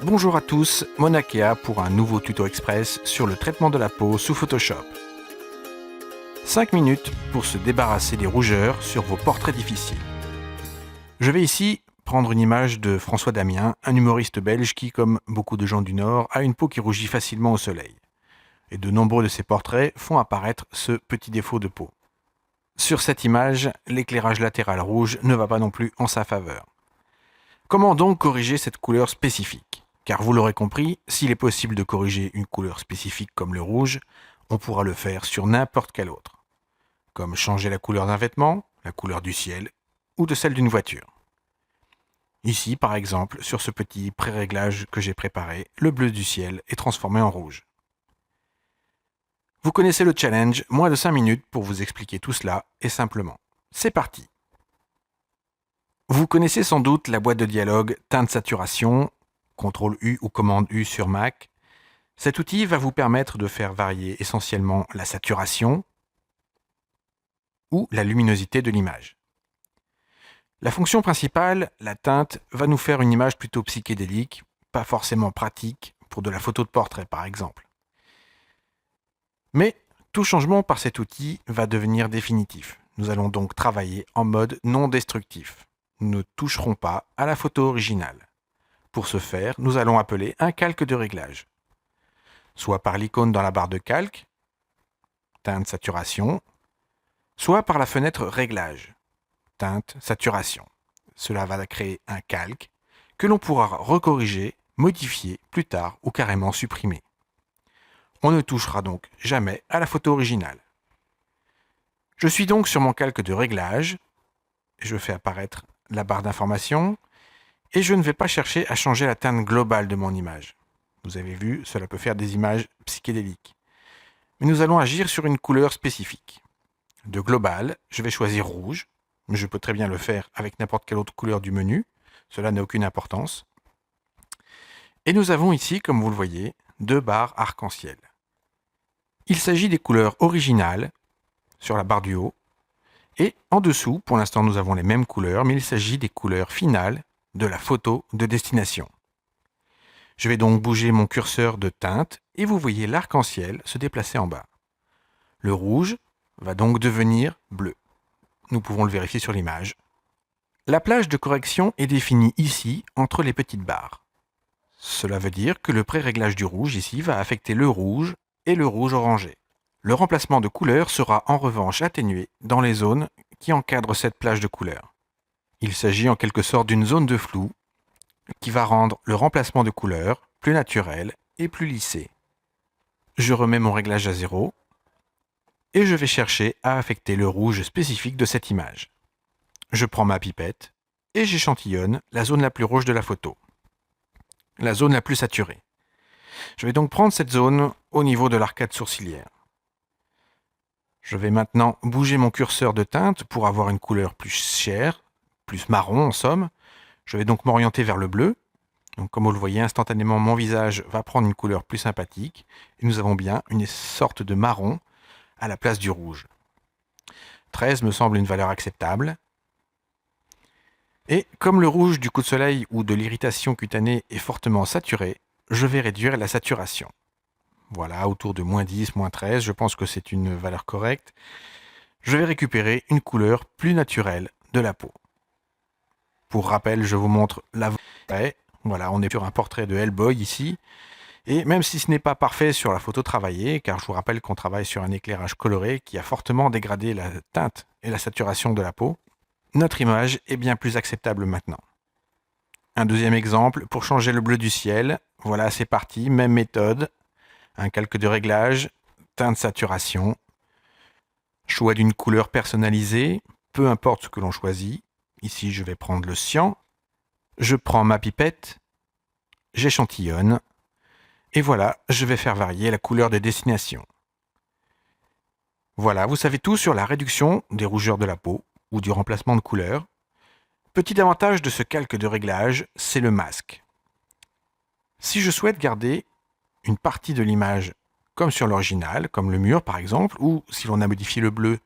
Bonjour à tous, Monakea pour un nouveau tuto express sur le traitement de la peau sous Photoshop. 5 minutes pour se débarrasser des rougeurs sur vos portraits difficiles. Je vais ici prendre une image de François Damien, un humoriste belge qui, comme beaucoup de gens du Nord, a une peau qui rougit facilement au soleil. Et de nombreux de ses portraits font apparaître ce petit défaut de peau. Sur cette image, l'éclairage latéral rouge ne va pas non plus en sa faveur. Comment donc corriger cette couleur spécifique ? Car vous l'aurez compris, s'il est possible de corriger une couleur spécifique comme le rouge, on pourra le faire sur n'importe quelle autre. Comme changer la couleur d'un vêtement, la couleur du ciel ou de celle d'une voiture. Ici, par exemple, sur ce petit pré-réglage que j'ai préparé, le bleu du ciel est transformé en rouge. Vous connaissez le challenge, moins de 5 minutes pour vous expliquer tout cela, et simplement. C'est parti! Vous connaissez sans doute la boîte de dialogue teinte saturation, CTRL U ou commande U sur Mac. Cet outil va vous permettre de faire varier essentiellement la saturation ou la luminosité de l'image. La fonction principale, la teinte, va nous faire une image plutôt psychédélique, pas forcément pratique pour de la photo de portrait par exemple. Mais tout changement par cet outil va devenir définitif. Nous allons donc travailler en mode non destructif. Nous ne toucherons pas à la photo originale. Pour ce faire, nous allons appeler un calque de réglage. Soit par l'icône dans la barre de calque, teinte saturation, soit par la fenêtre réglage, teinte saturation. Cela va créer un calque que l'on pourra recorriger, modifier plus tard ou carrément supprimer. On ne touchera donc jamais à la photo originale. Je suis donc sur mon calque de réglage, je fais apparaître la barre d'information et je ne vais pas chercher à changer la teinte globale de mon image. Vous avez vu, cela peut faire des images psychédéliques. Mais nous allons agir sur une couleur spécifique. De global, je vais choisir rouge, mais je peux très bien le faire avec n'importe quelle autre couleur du menu, cela n'a aucune importance. Et nous avons ici, comme vous le voyez, 2 barres arc-en-ciel. Il s'agit des couleurs originales, sur la barre du haut, et en dessous, pour l'instant nous avons les mêmes couleurs, mais il s'agit des couleurs finales de la photo de destination. Je vais donc bouger mon curseur de teinte et vous voyez l'arc-en-ciel se déplacer en bas. Le rouge va donc devenir bleu. Nous pouvons le vérifier sur l'image. La plage de correction est définie ici entre les petites barres. Cela veut dire que le pré-réglage du rouge ici va affecter le rouge et le rouge orangé. Le remplacement de couleur sera en revanche atténué dans les zones qui encadrent cette plage de couleur. Il s'agit en quelque sorte d'une zone de flou qui va rendre le remplacement de couleur plus naturel et plus lissé. Je remets mon réglage à 0 et je vais chercher à affecter le rouge spécifique de cette image. Je prends ma pipette et j'échantillonne la zone la plus rouge de la photo, la zone la plus saturée. Je vais donc prendre cette zone au niveau de l'arcade sourcilière. Je vais maintenant bouger mon curseur de teinte pour avoir une couleur plus chère, plus marron en somme. Je vais donc m'orienter vers le bleu. Donc, comme vous le voyez, instantanément, mon visage va prendre une couleur plus sympathique. Et nous avons bien une sorte de marron à la place du rouge. 13 me semble une valeur acceptable. Et comme le rouge du coup de soleil ou de l'irritation cutanée est fortement saturé, je vais réduire la saturation. Voilà, autour de -10, -13, je pense que c'est une valeur correcte. Je vais récupérer une couleur plus naturelle de la peau. Pour rappel, je vous montre l'avant. Voilà, on est sur un portrait de Hellboy ici. Et même si ce n'est pas parfait sur la photo travaillée, car je vous rappelle qu'on travaille sur un éclairage coloré qui a fortement dégradé la teinte et la saturation de la peau, notre image est bien plus acceptable maintenant. Un deuxième exemple, pour changer le bleu du ciel, voilà, c'est parti, même méthode. Un calque de réglage, teinte saturation, choix d'une couleur personnalisée, peu importe ce que l'on choisit. Ici, je vais prendre le cyan. Je prends ma pipette, j'échantillonne, et voilà, je vais faire varier la couleur de destination. Voilà, vous savez tout sur la réduction des rougeurs de la peau ou du remplacement de couleur. Petit avantage de ce calque de réglage, c'est le masque. Si je souhaite garder une partie de l'image comme sur l'original, comme le mur par exemple, ou si l'on a modifié le bleu,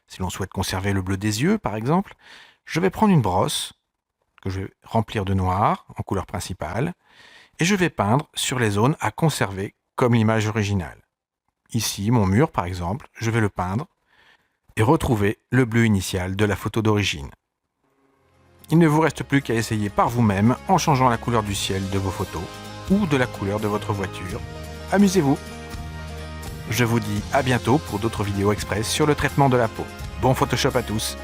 si l'on souhaite conserver le bleu des yeux par exemple, je vais prendre une brosse que je vais remplir de noir en couleur principale et je vais peindre sur les zones à conserver comme l'image originale. Ici, mon mur par exemple, je vais le peindre et retrouver le bleu initial de la photo d'origine. Il ne vous reste plus qu'à essayer par vous-même en changeant la couleur du ciel de vos photos ou de la couleur de votre voiture. Amusez-vous! Je vous dis à bientôt pour d'autres vidéos express sur le traitement de la peau. Bon Photoshop à tous!